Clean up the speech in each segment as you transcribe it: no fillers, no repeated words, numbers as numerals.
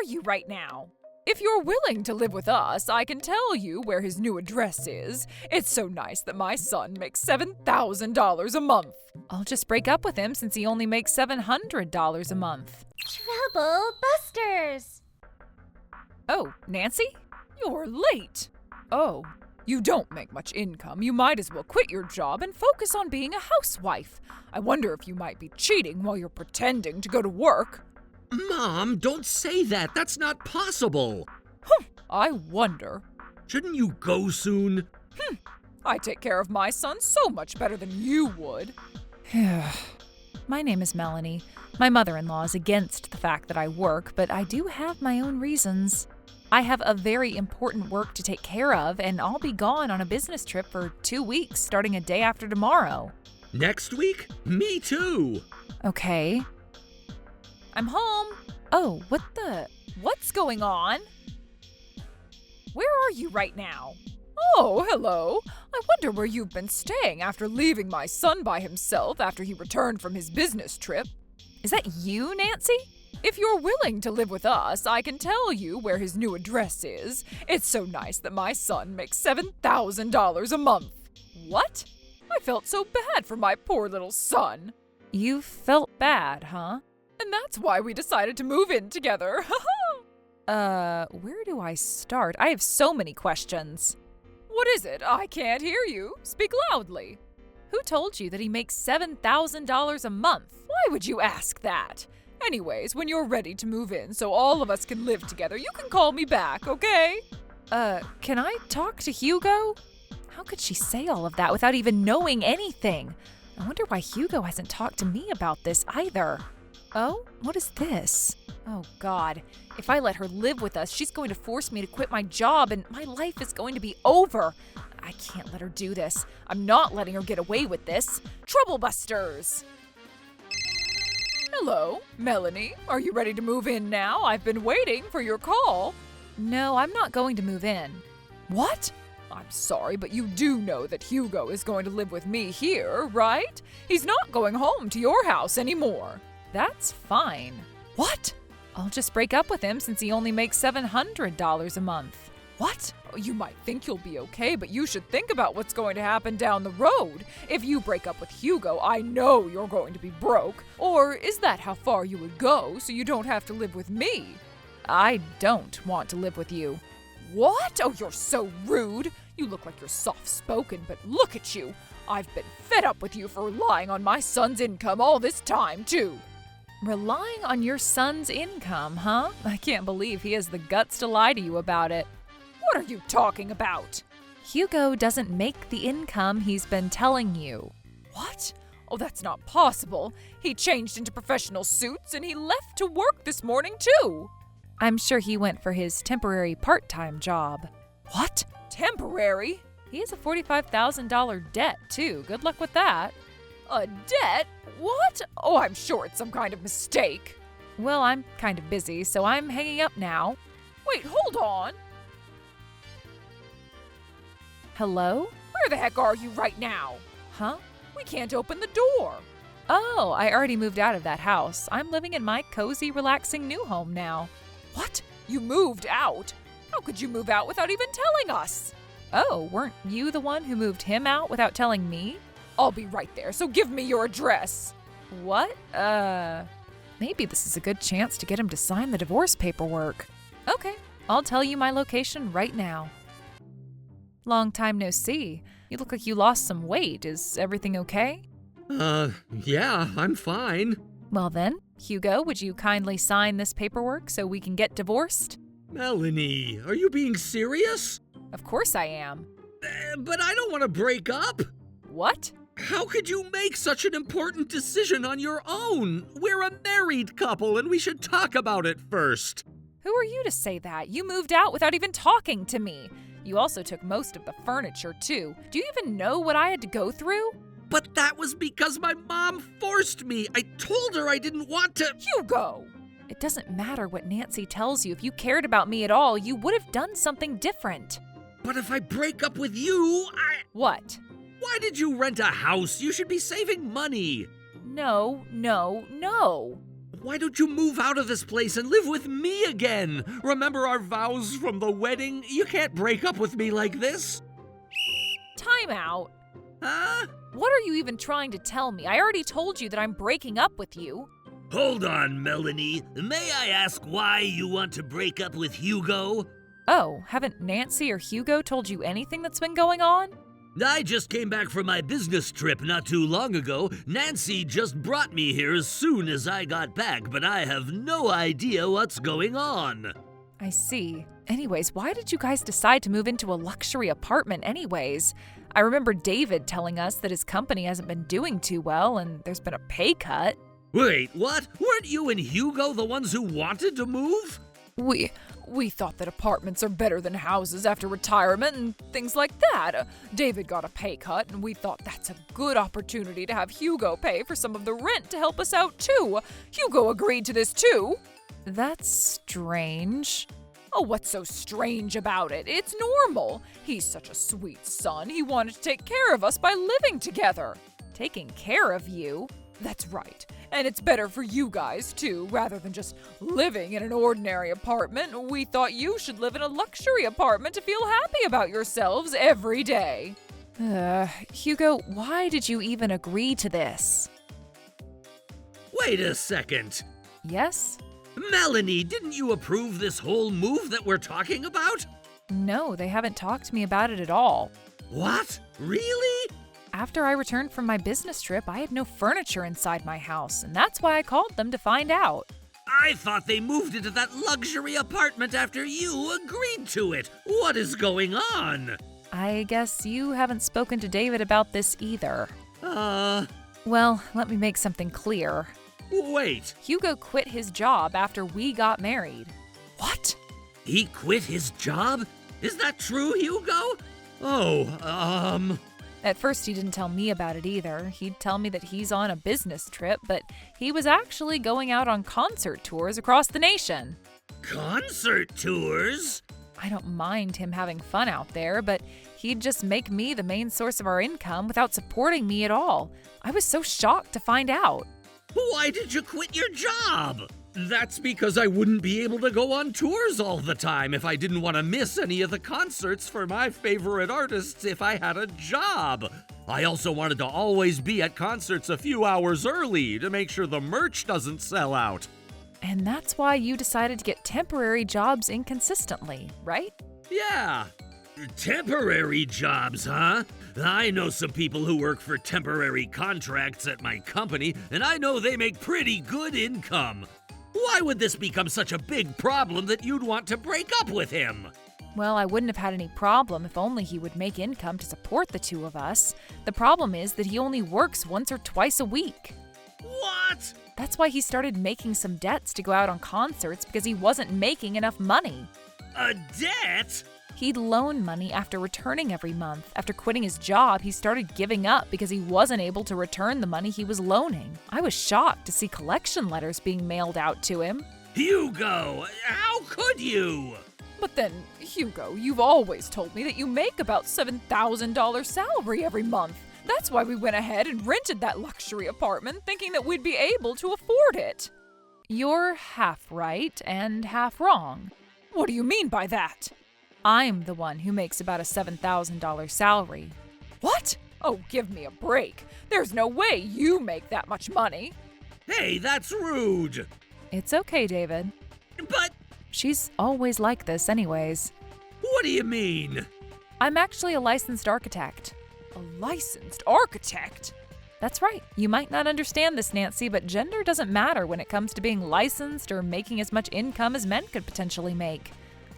are you right now? If you're willing to live with us, I can tell you where his new address is. It's so nice that my son makes $7,000 a month. I'll just break up with him since he only makes $700 a month. Trouble busters! Oh, Nancy? You're late. Oh, you don't make much income. You might as well quit your job and focus on being a housewife. I wonder if you might be cheating while you're pretending to go to work. Mom, don't say that. That's not possible. I wonder. Shouldn't you go soon? I take care of my son so much better than you would. My name is Melanie. My mother-in-law is against the fact that I work, but I do have my own reasons. I have a very important work to take care of, and I'll be gone on a business trip for 2 weeks starting a day after tomorrow. Next week? Me too. Okay. I'm home. Oh, what's going on? Where are you right now? Oh, hello. I wonder where you've been staying after leaving my son by himself after he returned from his business trip. Is that you, Nancy? If you're willing to live with us, I can tell you where his new address is. It's so nice that my son makes $7,000 a month. What? I felt so bad for my poor little son. You felt bad, huh? And that's why we decided to move in together. Where do I start? I have so many questions. What is it? I can't hear you. Speak loudly. Who told you that he makes $7,000 a month? Why would you ask that? Anyways, when you're ready to move in so all of us can live together, you can call me back, okay? Can I talk to Hugo? How could she say all of that without even knowing anything? I wonder why Hugo hasn't talked to me about this either. Oh, what is this? Oh, God. If I let her live with us, she's going to force me to quit my job and my life is going to be over. I can't let her do this. I'm not letting her get away with this. Trouble busters! Hello, Melanie. Are you ready to move in now? I've been waiting for your call. No, I'm not going to move in. What? I'm sorry, but you do know that Hugo is going to live with me here, right? He's not going home to your house anymore. That's fine. What? I'll just break up with him since he only makes $700 a month. What? You might think you'll be okay, but you should think about what's going to happen down the road. If you break up with Hugo, I know you're going to be broke. Or is that how far you would go so you don't have to live with me? I don't want to live with you. What? Oh, you're so rude. You look like you're soft-spoken, but look at you. I've been fed up with you for relying on my son's income all this time, too. Relying on your son's income, huh? I can't believe he has the guts to lie to you about it. What are you talking about? Hugo doesn't make the income he's been telling you. What? Oh, that's not possible. He changed into professional suits and he left to work this morning, too. I'm sure he went for his temporary part-time job. What? Temporary? He has a $45,000 debt, too. Good luck with that. A debt? What? Oh, I'm sure it's some kind of mistake. Well, I'm kind of busy, so I'm hanging up now. Wait, hold on. Hello? Where the heck are you right now? Huh? We can't open the door. Oh, I already moved out of that house. I'm living in my cozy, relaxing new home now. What? You moved out? How could you move out without even telling us? Oh, weren't you the one who moved him out without telling me? I'll be right there, so give me your address. What? Maybe this is a good chance to get him to sign the divorce paperwork. Okay, I'll tell you my location right now. Long time no see. You look like you lost some weight. Is everything okay? Yeah, I'm fine. Well then, Hugo, would you kindly sign this paperwork so we can get divorced? Melanie, are you being serious? Of course I am. But I don't want to break up. What? How could you make such an important decision on your own? We're a married couple and we should talk about it first. Who are you to say that? You moved out without even talking to me. You also took most of the furniture, too. Do you even know what I had to go through? But that was because my mom forced me. I told her I didn't want to. Hugo! It doesn't matter what Nancy tells you. If you cared about me at all, you would have done something different. But if I break up with you, What? Why did you rent a house? You should be saving money. No. why don't you move out of this place and live with me again? Remember our vows from the wedding? You can't break up with me like this. Time out. Huh? What are you even trying to tell me? I already told you that I'm breaking up with you. Hold on, Melanie. May I ask why you want to break up with Hugo? Oh, haven't Nancy or Hugo told you anything that's been going on? I just came back from my business trip not too long ago. Nancy just brought me here as soon as I got back, but I have no idea what's going on. I see. Anyways, why did you guys decide to move into a luxury apartment anyways? I remember David telling us that his company hasn't been doing too well and there's been a pay cut. Wait, what? Weren't you and Hugo the ones who wanted to move? We thought that apartments are better than houses after retirement and things like that. David got a pay cut and we thought that's a good opportunity to have Hugo pay for some of the rent to help us out too. Hugo agreed to this too. That's strange. Oh, what's so strange about it? It's normal. He's such a sweet son. He wanted to take care of us by living together. Taking care of you? That's right. And it's better for you guys, too. Rather than just living in an ordinary apartment, we thought you should live in a luxury apartment to feel happy about yourselves every day. Hugo, why did you even agree to this? Wait a second. Yes? Melanie, didn't you approve this whole move that we're talking about? No, they haven't talked to me about it at all. What? Really? After I returned from my business trip, I had no furniture inside my house, and that's why I called them to find out. I thought they moved into that luxury apartment after you agreed to it. What is going on? I guess you haven't spoken to David about this either. Well, let me make something clear. Wait. Hugo quit his job after we got married. What? He quit his job? Is that true, Hugo? At first, he didn't tell me about it either. He'd tell me that he's on a business trip, but he was actually going out on concert tours across the nation. Concert tours? I don't mind him having fun out there, but he'd just make me the main source of our income without supporting me at all. I was so shocked to find out. Why did you quit your job? That's because I wouldn't be able to go on tours all the time if I didn't want to miss any of the concerts for my favorite artists if I had a job. I also wanted to always be at concerts a few hours early to make sure the merch doesn't sell out. And that's why you decided to get temporary jobs inconsistently, right? Yeah. Temporary jobs, huh? I know some people who work for temporary contracts at my company, and I know they make pretty good income. Why would this become such a big problem that you'd want to break up with him? Well, I wouldn't have had any problem if only he would make income to support the two of us. The problem is that he only works once or twice a week. What? That's why he started making some debts to go out on concerts because he wasn't making enough money. A debt? He'd loan money after returning every month. After quitting his job, he started giving up because he wasn't able to return the money he was loaning. I was shocked to see collection letters being mailed out to him. Hugo, how could you? But then, Hugo, you've always told me that you make about $7,000 salary every month. That's why we went ahead and rented that luxury apartment, thinking that we'd be able to afford it. You're half right and half wrong. What do you mean by that? I'm the one who makes about a $7,000 salary. What? Oh, give me a break. There's no way you make that much money. Hey, that's rude. It's okay, David. But She's always like this anyways. what do you mean? I'm actually a licensed architect. A licensed architect? That's right. You might not understand this, Nancy, but gender doesn't matter when it comes to being licensed or making as much income as men could potentially make.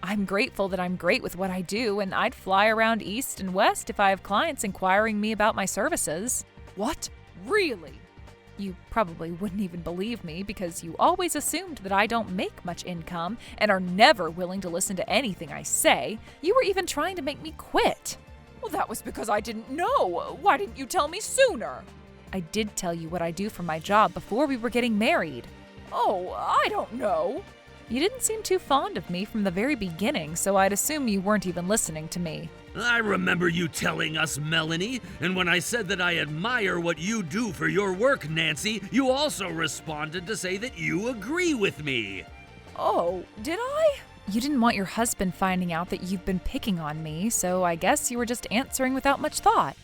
I'm grateful that I'm great with what I do, and I'd fly around east and west if I have clients inquiring me about my services. What? Really? You probably wouldn't even believe me because you always assumed that I don't make much income and are never willing to listen to anything I say. You were even trying to make me quit. Well, that was because I didn't know. Why didn't you tell me sooner? I did tell you what I do for my job before we were getting married. Oh, I don't know. You didn't seem too fond of me from the very beginning, so I'd assume you weren't even listening to me. I remember you telling us, Melanie, and when I said that I admire what you do for your work, Nancy, you also responded to say that you agree with me. Oh, did I? You didn't want your husband finding out that you've been picking on me, so I guess you were just answering without much thought.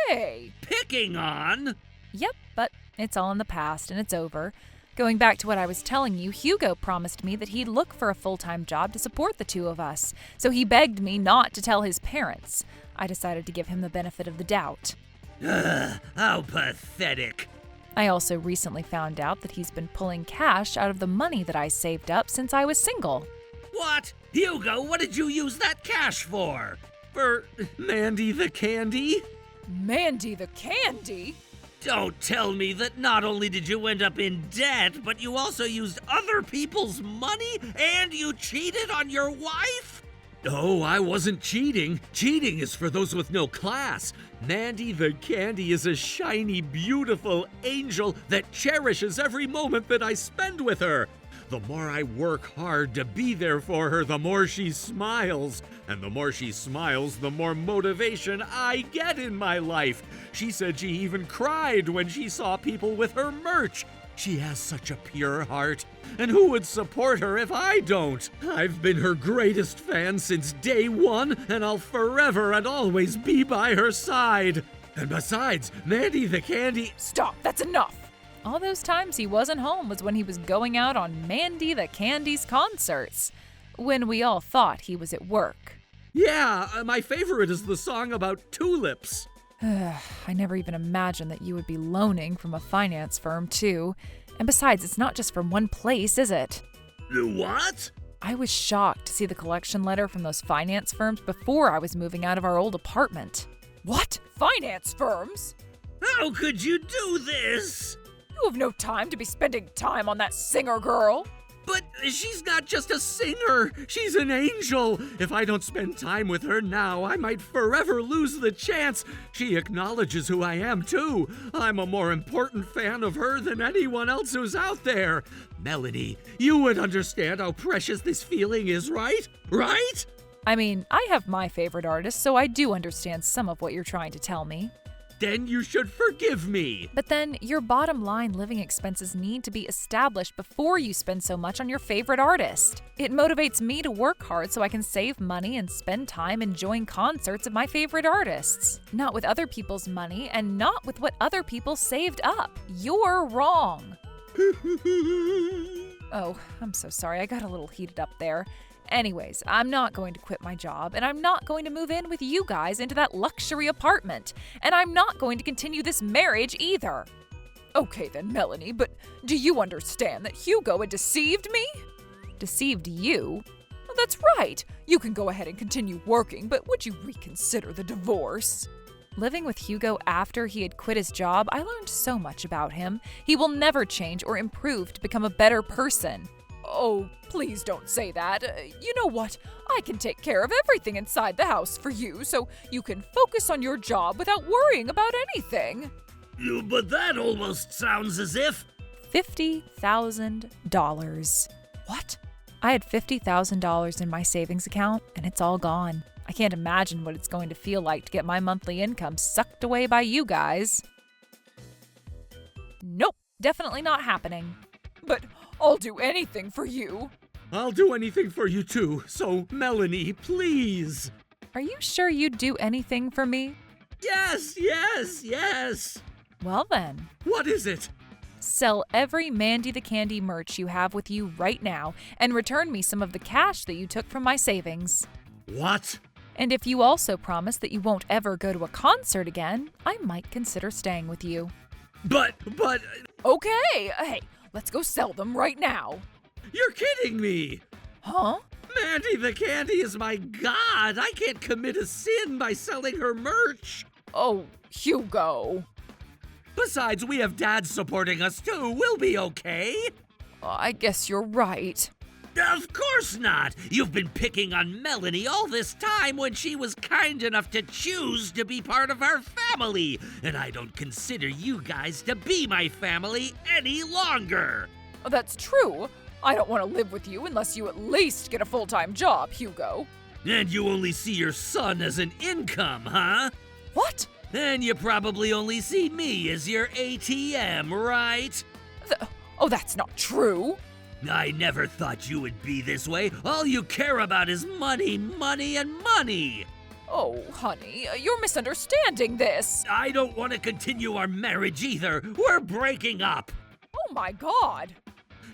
Hey! Picking on? Yep, but it's all in the past and it's over. Going back to what I was telling you, Hugo promised me that he'd look for a full-time job to support the two of us, so he begged me not to tell his parents. I decided to give him the benefit of the doubt. How pathetic. I also recently found out that he's been pulling cash out of the money that I saved up since I was single. What? Hugo, what did you use that cash for? For Mandy the Candy? Mandy the Candy? Don't tell me that not only did you end up in debt, but you also used other people's money and you cheated on your wife? Oh, I wasn't cheating. Cheating is for those with no class. Mandy the Candy is a shiny, beautiful angel that cherishes every moment that I spend with her. The more I work hard to be there for her, the more she smiles. And the more she smiles, the more motivation I get in my life. She said she even cried when she saw people with her merch. She has such a pure heart. And who would support her if I don't? I've been her greatest fan since day one, and I'll forever and always be by her side. And besides, Mandy the Candy... Stop, that's enough! All those times he wasn't home was when he was going out on Mandy the Candy's concerts, when we all thought he was at work. Yeah, my favorite is the song about tulips. I never even imagined that you would be loaning from a finance firm, too. And besides, it's not just from one place, is it? What? I was shocked to see the collection letter from those finance firms before I was moving out of our old apartment. What? Finance firms? How could you do this? You have no time to be spending time on that singer girl. But she's not just a singer. She's an angel. If I don't spend time with her now, I might forever lose the chance. She acknowledges who I am, too. I'm a more important fan of her than anyone else who's out there. Melanie, you would understand how precious this feeling is, right? Right? I mean, I have my favorite artist, so I do understand some of what you're trying to tell me. Then you should forgive me. But then, your bottom line living expenses need to be established before you spend so much on your favorite artist. It motivates me to work hard so I can save money and spend time enjoying concerts of my favorite artists. Not with other people's money and not with what other people saved up. You're wrong. Oh, I'm so sorry. I got a little heated up there. Anyways, I'm not going to quit my job, and I'm not going to move in with you guys into that luxury apartment, and I'm not going to continue this marriage either. Okay then, Melanie, but do you understand that Hugo had deceived me? Deceived you? Well, that's right. You can go ahead and continue working, but would you reconsider the divorce? Living with Hugo after he had quit his job, I learned so much about him. He will never change or improve to become a better person. Oh, please don't say that. You know what? I can take care of everything inside the house for you, so you can focus on your job without worrying about anything. But that almost sounds as if... $50,000. What? I had $50,000 in my savings account, and it's all gone. I can't imagine what it's going to feel like to get my monthly income sucked away by you guys. Nope, definitely not happening. But I'll do anything for you. I'll do anything for you too, so Melanie, please. Are you sure you'd do anything for me? Yes, yes, yes. Well then. What is it? Sell every Mandy the Candy merch you have with you right now and return me some of the cash that you took from my savings. What? And if you also promise that you won't ever go to a concert again, I might consider staying with you. But... Okay, hey, let's go sell them right now. You're kidding me! Huh? Mandy the Candy is my god! I can't commit a sin by selling her merch! Oh, Hugo. Besides, we have Dad supporting us too. We'll be okay. I guess you're right. Of course not! You've been picking on Melanie all this time when she was kind enough to choose to be part of our family, and I don't consider you guys to be my family any longer! That's true. I don't want to live with you unless you at least get a full-time job, Hugo. And you only see your son as an income, huh? What? And you probably only see me as your ATM, right? Oh, that's not true. I never thought you would be this way. All you care about is money, money, and money. Oh, honey, you're misunderstanding this. I don't want to continue our marriage either. We're breaking up. Oh my God.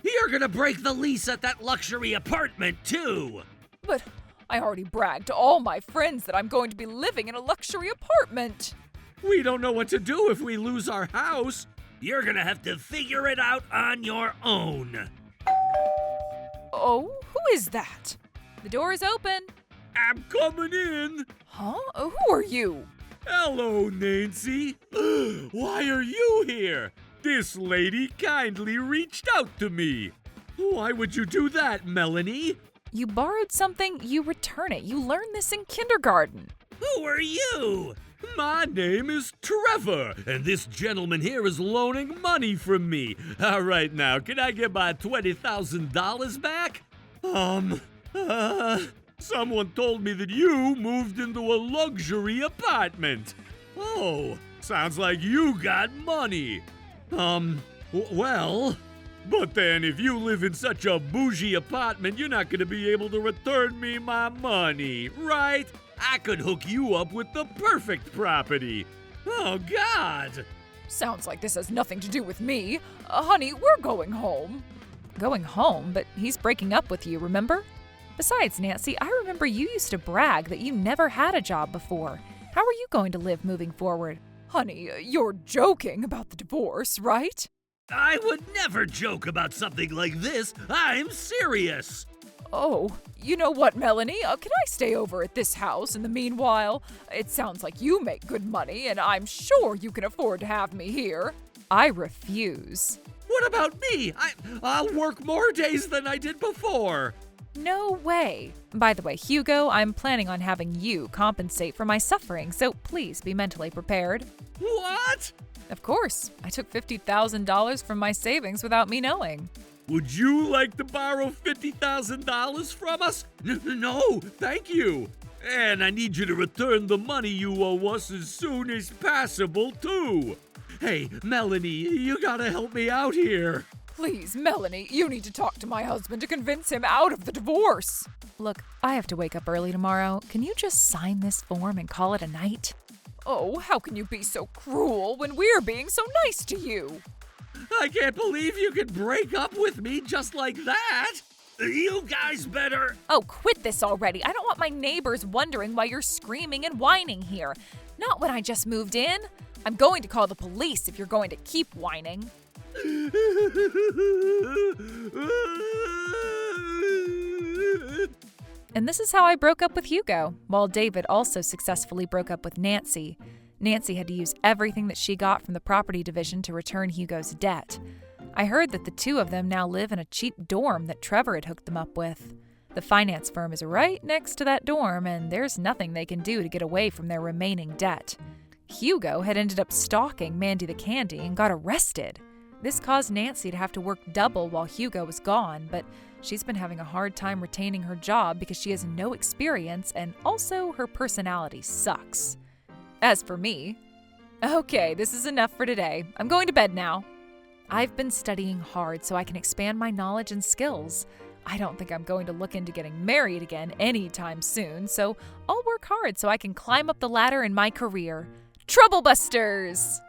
You're gonna break the lease at that luxury apartment, too. But I already bragged to all my friends that I'm going to be living in a luxury apartment. We don't know what to do if we lose our house. You're gonna have to figure it out on your own. Oh, who is that? The door is open. I'm coming in. Huh? Who are you? Hello, Nancy. Why are you here? This lady kindly reached out to me. Why would you do that, Melanie? You borrowed something, you return it. You learned this in kindergarten. Who are you? My name is Trevor, and this gentleman here is loaning money from me. All right, now, can I get my $20,000 back? Someone told me that you moved into a luxury apartment. Oh, sounds like you got money. Well, but then if you live in such a bougie apartment, you're not gonna be able to return me my money, right? I could hook you up with the perfect property. Oh, God. Sounds like this has nothing to do with me. Honey, we're going home. Going home? But he's breaking up with you, remember? Besides, Nancy, I remember you used to brag that you never had a job before. How are you going to live moving forward? Honey, you're joking about the divorce, right? I would never joke about something like this. I'm serious. Oh, you know what, Melanie? Can I stay over at this house in the meanwhile? It sounds like you make good money, and I'm sure you can afford to have me here. I refuse. What about me? I'll work more days than I did before. No way. By the way, Hugo, I'm planning on having you compensate for my suffering, so please be mentally prepared. What? Of course. I took $50,000 from my savings without me knowing. Would you like to borrow $50,000 from us? No, thank you. And I need you to return the money you owe us as soon as possible, too. Hey, Melanie, you gotta help me out here. Please, Melanie, you need to talk to my husband to convince him out of the divorce. Look, I have to wake up early tomorrow. Can you just sign this form and call it a night? Oh, how can you be so cruel when we're being so nice to you? I can't believe you could break up with me just like that. You guys better... Oh, quit this already. I don't want my neighbors wondering why you're screaming and whining here. Not when I just moved in. I'm going to call the police if you're going to keep whining. And this is how I broke up with Hugo, while David also successfully broke up with Nancy. Nancy had to use everything that she got from the property division to return Hugo's debt. I heard that the two of them now live in a cheap dorm that Trevor had hooked them up with. The finance firm is right next to that dorm, and there's nothing they can do to get away from their remaining debt. Hugo had ended up stalking Mandy the Candy and got arrested. This caused Nancy to have to work double while Hugo was gone, but she's been having a hard time retaining her job because she has no experience and also her personality sucks. As for me, okay, this is enough for today. I'm going to bed now. I've been studying hard so I can expand my knowledge and skills. I don't think I'm going to look into getting married again anytime soon, so I'll work hard so I can climb up the ladder in my career. Trouble Busters!